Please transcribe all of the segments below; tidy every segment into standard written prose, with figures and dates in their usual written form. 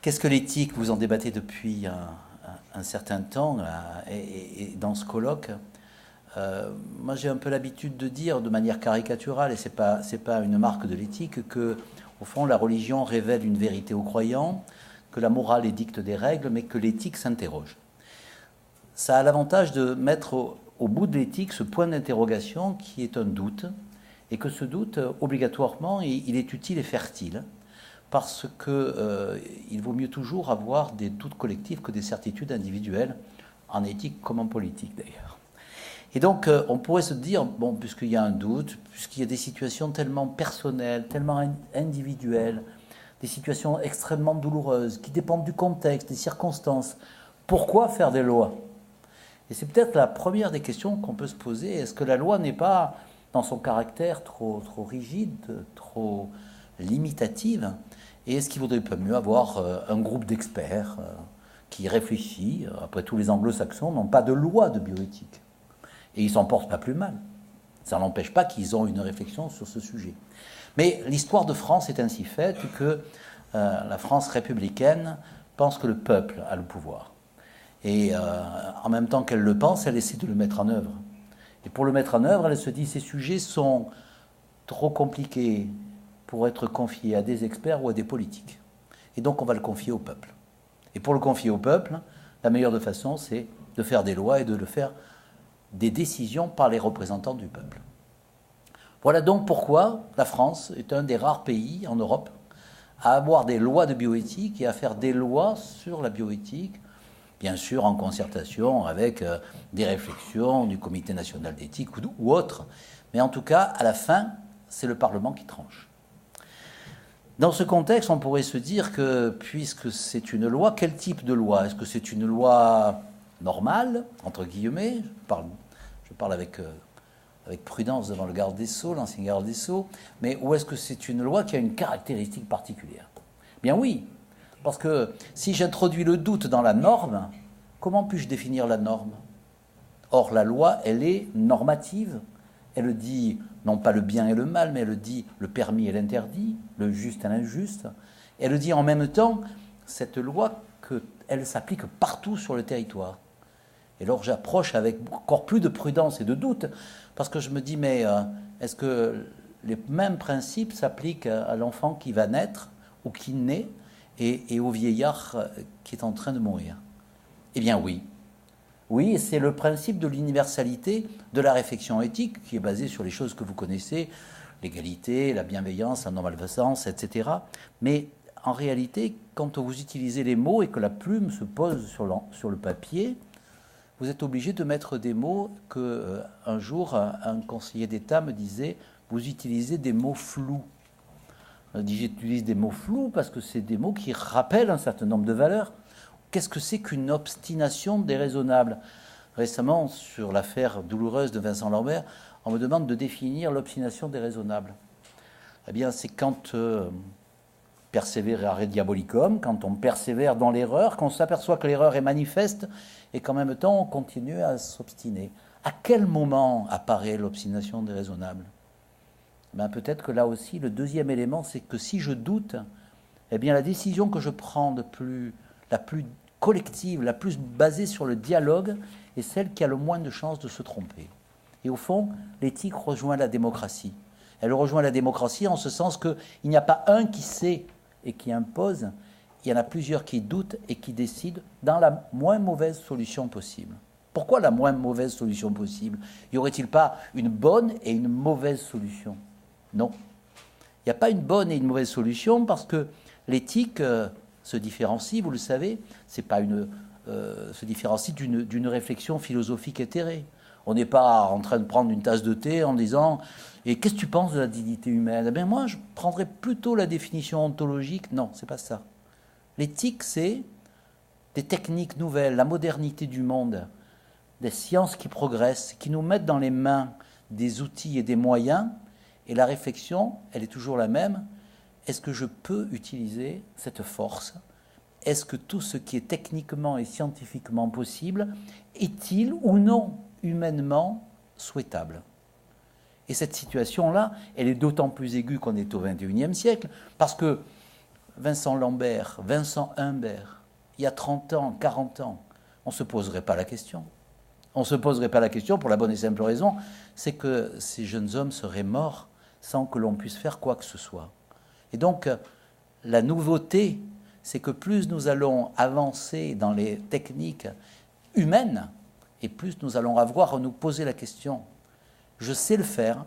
Qu'est-ce que l'éthique? Vous en débattez depuis un certain temps et dans ce colloque. Moi, j'ai un peu l'habitude de dire, de manière caricaturale, et c'est pas une marque de l'éthique, que au fond, la religion révèle une vérité aux croyants, que la morale édicte des règles, mais que l'éthique s'interroge. Ça a l'avantage de mettre au bout de l'éthique ce point d'interrogation qui est un doute, et que ce doute, obligatoirement, il est utile et fertile, parce qu'il vaut mieux toujours avoir des doutes collectifs que des certitudes individuelles, en éthique comme en politique d'ailleurs. Et donc, on pourrait se dire, bon, puisqu'il y a un doute, puisqu'il y a des situations tellement personnelles, tellement individuelles, des situations extrêmement douloureuses, qui dépendent du contexte, des circonstances, pourquoi faire des lois? Et c'est peut-être la première des questions qu'on peut se poser. Est-ce que la loi n'est pas, dans son caractère trop rigide, trop limitative? Et est-ce qu'il vaudrait pas mieux avoir un groupe d'experts qui réfléchit? Après tout, les anglo-saxons n'ont pas de loi de bioéthique. Et ils s'en portent pas plus mal. Ça n'empêche pas qu'ils ont une réflexion sur ce sujet. Mais l'histoire de France est ainsi faite que la France républicaine pense que le peuple a le pouvoir. Et en même temps qu'elle le pense, elle essaie de le mettre en œuvre. Et pour le mettre en œuvre, elle se dit ces sujets sont trop compliqués pour être confiés à des experts ou à des politiques. Et donc on va le confier au peuple. Et pour le confier au peuple, la meilleure façon, c'est de faire des lois et de le faire des décisions par les représentants du peuple. Voilà donc pourquoi la France est un des rares pays en Europe à avoir des lois de bioéthique et à faire des lois sur la bioéthique, bien sûr en concertation avec des réflexions du Comité national d'éthique ou autre. Mais en tout cas, à la fin, c'est le Parlement qui tranche. Dans ce contexte, on pourrait se dire que, puisque c'est une loi, quel type de loi? Est-ce que c'est une loi normale, entre guillemets? Je parle avec prudence devant le garde des Sceaux, l'ancien garde des Sceaux, mais ou est-ce que c'est une loi qui a une caractéristique particulière? Bien oui, parce que si j'introduis le doute dans la norme, comment puis-je définir la norme? Or, la loi, elle est normative. Elle dit non pas le bien et le mal, mais elle dit le permis et l'interdit, le juste et l'injuste. Elle dit en même temps, cette loi, qu'elle s'applique partout sur le territoire. Et alors j'approche avec encore plus de prudence et de doute, parce que je me dis, mais est-ce que les mêmes principes s'appliquent à l'enfant qui va naître ou qui naît et au vieillard qui est en train de mourir? Eh bien oui. Oui, et c'est le principe de l'universalité de la réflexion éthique qui est basée sur les choses que vous connaissez, l'égalité, la bienveillance, la non-malfaisance, etc. Mais en réalité, quand vous utilisez les mots et que la plume se pose sur le papier, vous êtes obligé de mettre des mots que un jour un conseiller d'État me disait, vous utilisez des mots flous. Je dis, j'utilise des mots flous parce que c'est des mots qui rappellent un certain nombre de valeurs. Qu'est-ce que c'est qu'une obstination déraisonnable? Récemment, sur l'affaire douloureuse de Vincent Lambert, on me demande de définir l'obstination déraisonnable. Eh bien, c'est quand persévérare diabolicum, quand on persévère dans l'erreur, qu'on s'aperçoit que l'erreur est manifeste et qu'en même temps on continue à s'obstiner. À quel moment apparaît l'obstination déraisonnable? Ben, peut-être que là aussi, le deuxième élément, c'est que si je doute, eh bien la décision que je prends la plus collective, la plus basée sur le dialogue, est celle qui a le moins de chances de se tromper. Et au fond, l'éthique rejoint la démocratie. Elle rejoint la démocratie en ce sens qu'il n'y a pas un qui sait et qui impose, il y en a plusieurs qui doutent et qui décident dans la moins mauvaise solution possible. Pourquoi la moins mauvaise solution possible? Y aurait-il pas une bonne et une mauvaise solution? Non. Il n'y a pas une bonne et une mauvaise solution parce que l'éthique se différencie, vous le savez, se différencie d'une réflexion philosophique éthérée. On n'est pas en train de prendre une tasse de thé en disant « Et qu'est-ce que tu penses de la dignité humaine ?» Eh bien, moi, je prendrais plutôt la définition ontologique. Non, c'est pas ça. L'éthique, c'est des techniques nouvelles, la modernité du monde, des sciences qui progressent, qui nous mettent dans les mains des outils et des moyens. Et la réflexion, elle est toujours la même. Est-ce que je peux utiliser cette force? Est-ce que tout ce qui est techniquement et scientifiquement possible est-il ou non humainement souhaitable? Et cette situation-là, elle est d'autant plus aiguë qu'on est au XXIe siècle, parce que Vincent Lambert, Vincent Humbert, il y a 30 ans, 40 ans, on ne se poserait pas la question. On ne se poserait pas la question pour la bonne et simple raison, c'est que ces jeunes hommes seraient morts sans que l'on puisse faire quoi que ce soit. Et donc, la nouveauté, c'est que plus nous allons avancer dans les techniques humaines, et plus nous allons avoir à nous poser la question. Je sais le faire,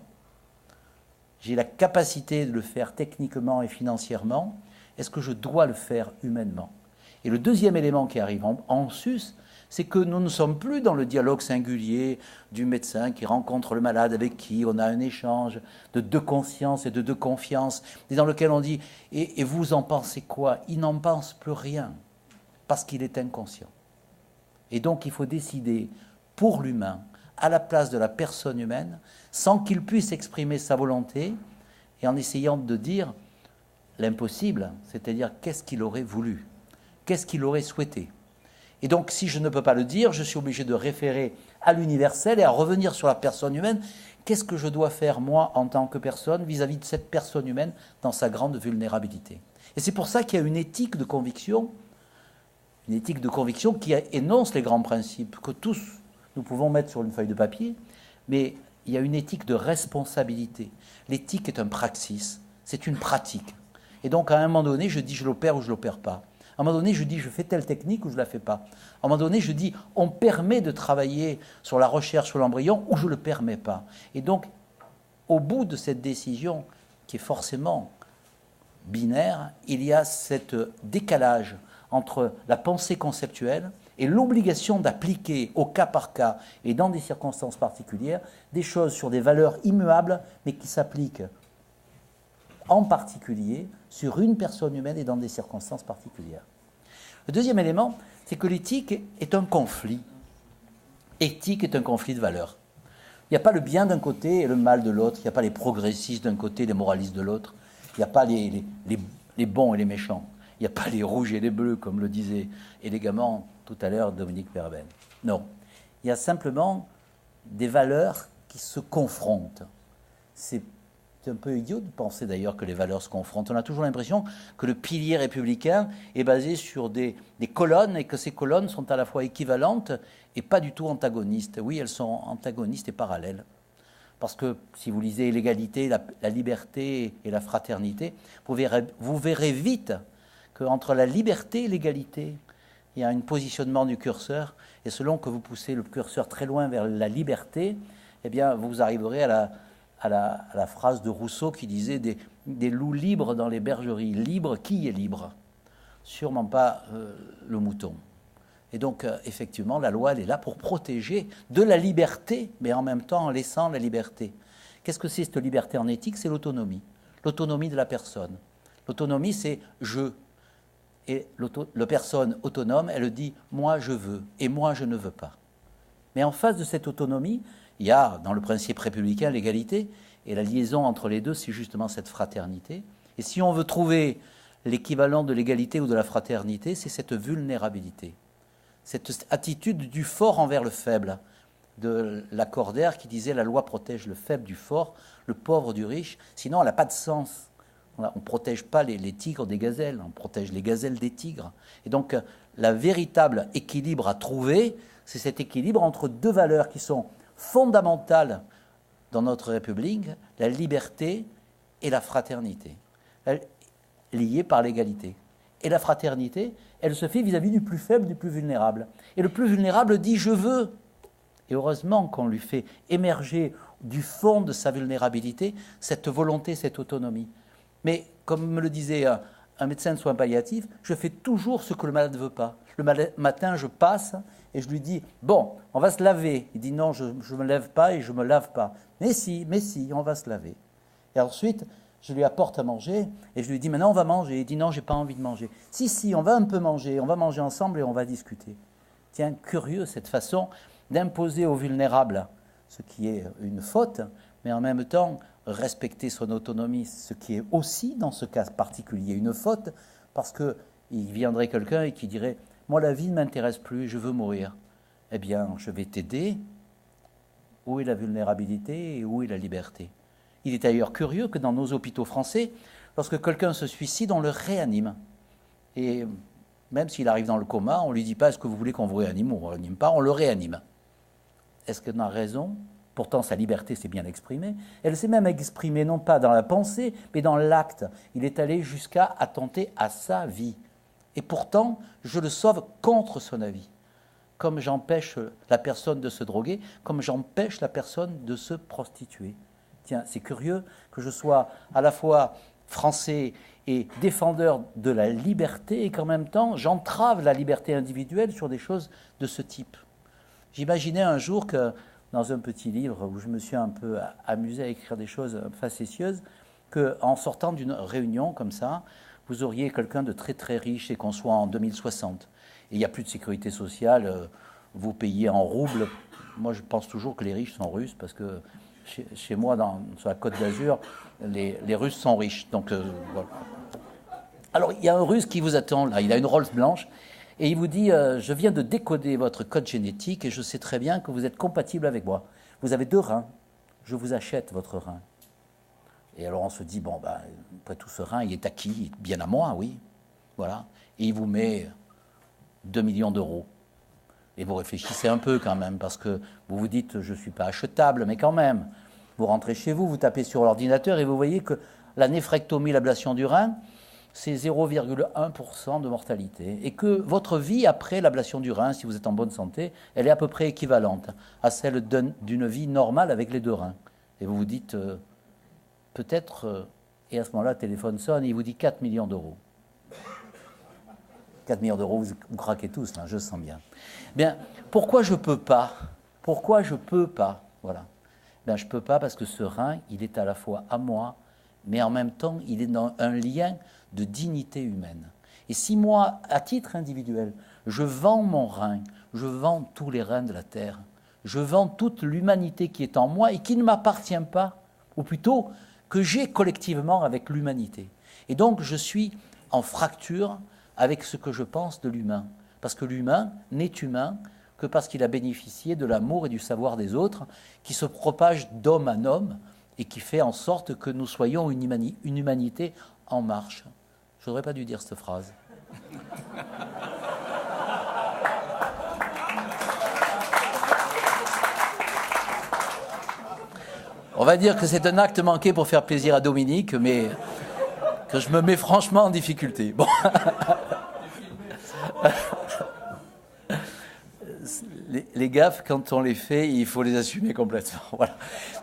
j'ai la capacité de le faire techniquement et financièrement, est-ce que je dois le faire humainement? Et le deuxième élément qui arrive en sus, c'est que nous ne sommes plus dans le dialogue singulier du médecin qui rencontre le malade avec qui on a un échange de deux consciences et de deux confiances, et dans lequel on dit « et vous en pensez quoi ?» Il n'en pense plus rien, parce qu'il est inconscient. Et donc il faut décider pour l'humain, à la place de la personne humaine, sans qu'il puisse exprimer sa volonté, et en essayant de dire l'impossible, c'est-à-dire qu'est-ce qu'il aurait voulu, qu'est-ce qu'il aurait souhaité. Et donc, si je ne peux pas le dire, je suis obligé de référer à l'universel et à revenir sur la personne humaine. Qu'est-ce que je dois faire, moi, en tant que personne, vis-à-vis de cette personne humaine dans sa grande vulnérabilité? Et c'est pour ça qu'il y a une éthique de conviction qui énonce les grands principes que tous, nous pouvons mettre sur une feuille de papier, mais il y a une éthique de responsabilité. L'éthique est un praxis, c'est une pratique. Et donc, à un moment donné, je dis je l'opère ou je ne l'opère pas. À un moment donné, je dis je fais telle technique ou je ne la fais pas. À un moment donné, je dis on permet de travailler sur la recherche sur l'embryon ou je ne le permets pas. Et donc, au bout de cette décision, qui est forcément binaire, il y a cet décalage entre la pensée conceptuelle et l'obligation d'appliquer au cas par cas et dans des circonstances particulières des choses sur des valeurs immuables, mais qui s'appliquent en particulier sur une personne humaine et dans des circonstances particulières. Le deuxième élément, c'est que l'éthique est un conflit. Éthique est un conflit de valeurs. Il n'y a pas le bien d'un côté et le mal de l'autre. Il n'y a pas les progressistes d'un côté et les moralistes de l'autre. Il n'y a pas les bons et les méchants. Il n'y a pas les rouges et les bleus, comme le disait élégamment tout à l'heure Dominique Perben. Non. Il y a simplement des valeurs qui se confrontent. C'est un peu idiot de penser d'ailleurs que les valeurs se confrontent. On a toujours l'impression que le pilier républicain est basé sur des colonnes et que ces colonnes sont à la fois équivalentes et pas du tout antagonistes. Oui, elles sont antagonistes et parallèles. Parce que si vous lisez l'égalité, la liberté et la fraternité, vous verrez vite qu'entre la liberté et l'égalité, il y a un positionnement du curseur. Et selon que vous poussez le curseur très loin vers la liberté, eh bien, vous arriverez à la phrase de Rousseau qui disait des loups libres dans les bergeries. Libre, qui est libre? Sûrement pas le mouton. Et donc, effectivement, la loi, elle est là pour protéger de la liberté, mais en même temps en laissant la liberté. Qu'est-ce que c'est cette liberté en éthique? C'est l'autonomie. L'autonomie de la personne. L'autonomie, c'est « je ». Et la personne autonome, elle dit « moi, je veux » et « moi, je ne veux pas ». Mais en face de cette autonomie, il y a, dans le principe républicain, l'égalité, et la liaison entre les deux, c'est justement cette fraternité. Et si on veut trouver l'équivalent de l'égalité ou de la fraternité, c'est cette vulnérabilité, cette attitude du fort envers le faible, de Lacordaire qui disait « la loi protège le faible du fort, le pauvre du riche », sinon elle n'a pas de sens. On ne protège pas les tigres des gazelles, on protège les gazelles des tigres. Et donc, la véritable équilibre à trouver, c'est cet équilibre entre deux valeurs qui sont fondamentales dans notre République, la liberté et la fraternité, liées par l'égalité. Et la fraternité, elle se fait vis-à-vis du plus faible, du plus vulnérable. Et le plus vulnérable dit « je veux ». Et heureusement qu'on lui fait émerger du fond de sa vulnérabilité cette volonté, cette autonomie. Mais comme me le disait un médecin de soins palliatifs, je fais toujours ce que le malade ne veut pas. Le matin, je passe et je lui dis « bon, on va se laver ». Il dit « non, je ne me lève pas et je ne me lave pas ». « mais si, on va se laver ». Et ensuite, je lui apporte à manger et je lui dis « maintenant, on va manger ». Il dit « non, je n'ai pas envie de manger ». « Si, on va un peu manger, on va manger ensemble et on va discuter ». Tiens, curieux cette façon d'imposer aux vulnérables ce qui est une faute, mais en même temps respecter son autonomie, ce qui est aussi, dans ce cas particulier, une faute, parce qu'il viendrait quelqu'un et qui dirait « moi, la vie ne m'intéresse plus, je veux mourir ». Eh bien, je vais t'aider. Où est la vulnérabilité et où est la liberté? Il est d'ailleurs curieux que dans nos hôpitaux français, lorsque quelqu'un se suicide, on le réanime. Et même s'il arrive dans le coma, on ne lui dit pas « est-ce que vous voulez qu'on vous réanime ?» On ne le réanime pas, on le réanime. Est-ce qu'on a raison? Pourtant, sa liberté s'est bien exprimée. Elle s'est même exprimée non pas dans la pensée, mais dans l'acte. Il est allé jusqu'à attenter à sa vie. Et pourtant, je le sauve contre son avis. Comme j'empêche la personne de se droguer, comme j'empêche la personne de se prostituer. Tiens, c'est curieux que je sois à la fois français et défendeur de la liberté et qu'en même temps, j'entrave la liberté individuelle sur des choses de ce type. J'imaginais un jour que, dans un petit livre où je me suis un peu amusé à écrire des choses facétieuses, qu'en sortant d'une réunion comme ça, vous auriez quelqu'un de très très riche et qu'on soit en 2060. Et il n'y a plus de sécurité sociale, vous payez en roubles. Moi, je pense toujours que les riches sont russes parce que chez moi, sur la Côte d'Azur, les Russes sont riches. Donc, voilà. Alors, il y a un Russe qui vous attend là, il a une Rolls blanche. Et il vous dit, je viens de décoder votre code génétique et je sais très bien que vous êtes compatible avec moi. Vous avez 2 reins, je vous achète votre rein. Et alors on se dit, bon, ben, après tout ce rein, il est à qui? Bien à moi, oui. Voilà. Et il vous met 2 millions d'euros. Et vous réfléchissez un peu quand même, parce que vous vous dites, je ne suis pas achetable, mais quand même. Vous rentrez chez vous, vous tapez sur l'ordinateur et vous voyez que la néphrectomie, l'ablation du rein, c'est 0,1% de mortalité. Et que votre vie après l'ablation du rein, si vous êtes en bonne santé, elle est à peu près équivalente à celle d'une vie normale avec les 2 reins. Et vous vous dites, peut-être, et à ce moment-là, le téléphone sonne, et il vous dit 4 millions d'euros. 4 millions d'euros, vous craquez tous, là, je sens bien. Bien, pourquoi je ne peux pas? Pourquoi je ne peux pas? Voilà. Bien, je ne peux pas parce que ce rein, il est à la fois à moi, mais en même temps, il est dans un lien de dignité humaine. Et si moi, à titre individuel, je vends mon rein, je vends tous les reins de la terre, je vends toute l'humanité qui est en moi et qui ne m'appartient pas, ou plutôt que j'ai collectivement avec l'humanité. Et donc, je suis en fracture avec ce que je pense de l'humain. Parce que l'humain n'est humain que parce qu'il a bénéficié de l'amour et du savoir des autres, qui se propage d'homme en homme et qui fait en sorte que nous soyons une humanité en marche. Je n'aurais pas dû dire cette phrase. On va dire que c'est un acte manqué pour faire plaisir à Dominique, mais que je me mets franchement en difficulté. Bon. Les gaffes, quand on les fait, il faut les assumer complètement. Voilà.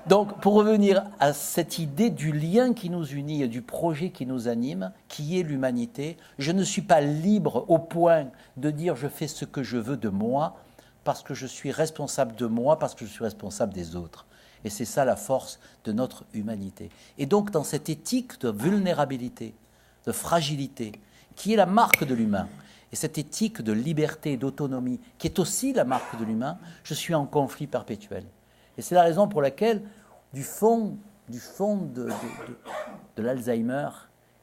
Donc, pour revenir à cette idée du lien qui nous unit et du projet qui nous anime, qui est l'humanité, je ne suis pas libre au point de dire je fais ce que je veux de moi, parce que je suis responsable de moi, parce que je suis responsable des autres. Et c'est ça la force de notre humanité. Et donc, dans cette éthique de vulnérabilité, de fragilité, qui est la marque de l'humain, et cette éthique de liberté et d'autonomie, qui est aussi la marque de l'humain, je suis en conflit perpétuel. Et c'est la raison pour laquelle, du fond de l'Alzheimer,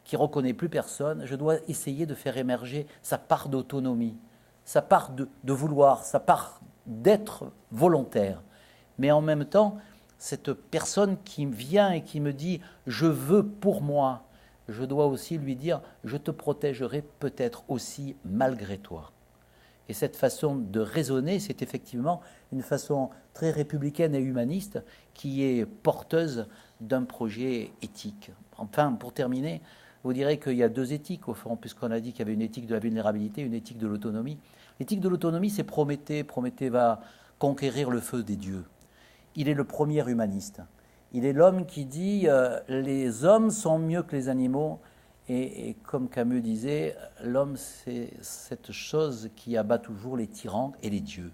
qui ne reconnaît plus personne, je dois essayer de faire émerger sa part d'autonomie, sa part de vouloir, sa part d'être volontaire. Mais en même temps, cette personne qui vient et qui me dit « je veux pour moi », je dois aussi lui dire « je te protégerai peut-être aussi malgré toi ». Et cette façon de raisonner, c'est effectivement une façon très républicaine et humaniste qui est porteuse d'un projet éthique. Enfin, pour terminer, vous direz qu'il y a 2 éthiques au fond, puisqu'on a dit qu'il y avait une éthique de la vulnérabilité, une éthique de l'autonomie. L'éthique de l'autonomie, c'est Prométhée. Prométhée va conquérir le feu des dieux. Il est le premier humaniste. Il est l'homme qui dit les hommes sont mieux que les animaux. Et comme Camus disait, l'homme, c'est cette chose qui abat toujours les tyrans et les dieux.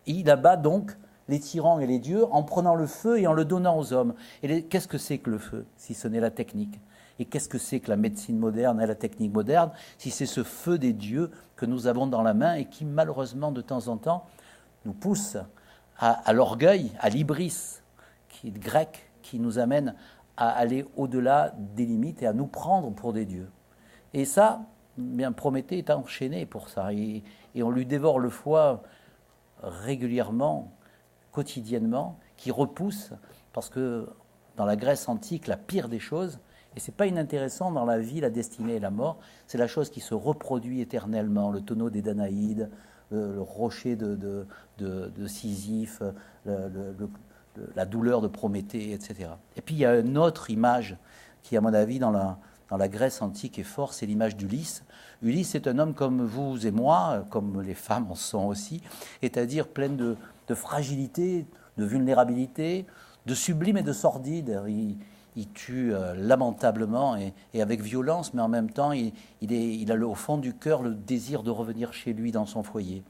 Et il abat donc les tyrans et les dieux en prenant le feu et en le donnant aux hommes. Et qu'est-ce que c'est que le feu, si ce n'est la technique? Et qu'est-ce que c'est que la médecine moderne et la technique moderne, si c'est ce feu des dieux que nous avons dans la main et qui, malheureusement, de temps en temps, nous pousse à l'orgueil, à l'hybris, qui est grec, qui nous amène à aller au-delà des limites et à nous prendre pour des dieux. Et ça, bien Prométhée est enchaîné pour ça. Et on lui dévore le foie régulièrement, quotidiennement, qui repousse, parce que dans la Grèce antique la pire des choses. Et ce n'est pas inintéressant dans la vie, la destinée et la mort. C'est la chose qui se reproduit éternellement, le tonneau des Danaïdes, le rocher de Sisyphe, la douleur de Prométhée, etc. Et puis il y a une autre image qui, à mon avis, dans la Grèce antique est forte, c'est l'image d'Ulysse. Ulysse est un homme comme vous et moi, comme les femmes en sont aussi, c'est-à-dire plein de fragilité, de vulnérabilité, de sublime et de sordide. Il tue lamentablement et avec violence, mais en même temps, il a au fond du cœur le désir de revenir chez lui, dans son foyer.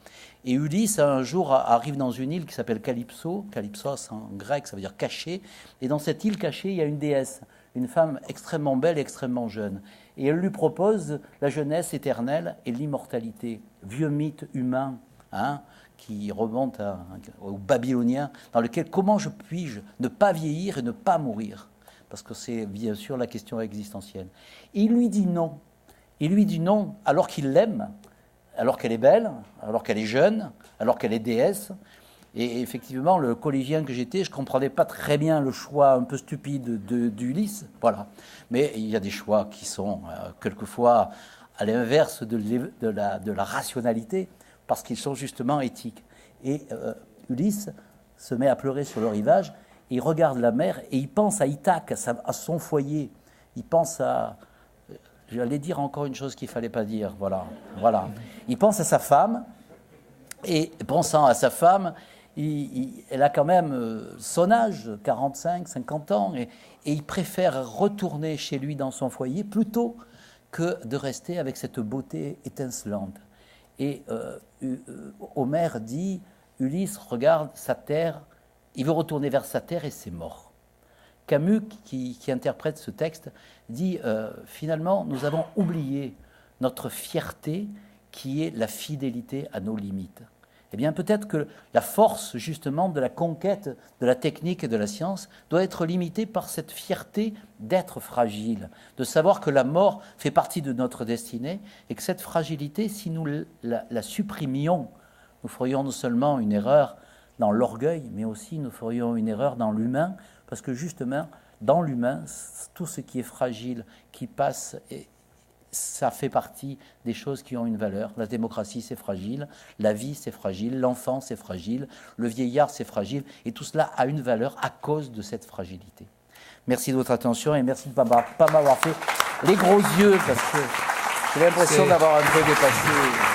Et Ulysse, un jour, arrive dans une île qui s'appelle Calypso. Calypsos, en grec, ça veut dire caché. Et dans cette île cachée, il y a une déesse, une femme extrêmement belle et extrêmement jeune. Et elle lui propose la jeunesse éternelle et l'immortalité. Vieux mythe humain, qui remonte aux Babyloniens, dans lequel comment puis-je ne pas vieillir et ne pas mourir ? Parce que c'est bien sûr la question existentielle. Il lui dit non. Il lui dit non alors qu'il l'aime, alors qu'elle est belle, alors qu'elle est jeune, alors qu'elle est déesse. Et effectivement, le collégien que j'étais, je ne comprenais pas très bien le choix un peu stupide d'Ulysse. Voilà. Mais il y a des choix qui sont quelquefois à l'inverse de la rationalité, parce qu'ils sont justement éthiques. Et Ulysse se met à pleurer sur le rivage. Il regarde la mer et il pense à Ithaque, à son foyer. Il pense à... J'allais dire encore une chose qu'il ne fallait pas dire. Voilà. Il pense à sa femme. Et pensant à sa femme, elle a quand même son âge, 45, 50 ans. Et il préfère retourner chez lui dans son foyer plutôt que de rester avec cette beauté étincelante. Et Homère dit, Ulysse regarde sa terre. Il veut retourner vers sa terre et c'est mort. Camus, qui interprète ce texte, dit finalement, nous avons oublié notre fierté qui est la fidélité à nos limites. Eh bien, peut-être que la force, justement, de la conquête de la technique et de la science doit être limitée par cette fierté d'être fragile, de savoir que la mort fait partie de notre destinée et que cette fragilité, si nous la supprimions, nous ferions non seulement une erreur dans l'orgueil, mais aussi nous ferions une erreur dans l'humain, parce que justement, dans l'humain, tout ce qui est fragile, qui passe, ça fait partie des choses qui ont une valeur. La démocratie, c'est fragile, la vie, c'est fragile, l'enfant, c'est fragile, le vieillard, c'est fragile, et tout cela a une valeur à cause de cette fragilité. Merci de votre attention et merci de ne pas m'avoir fait les gros yeux, parce que j'ai l'impression d'avoir un peu dépassé...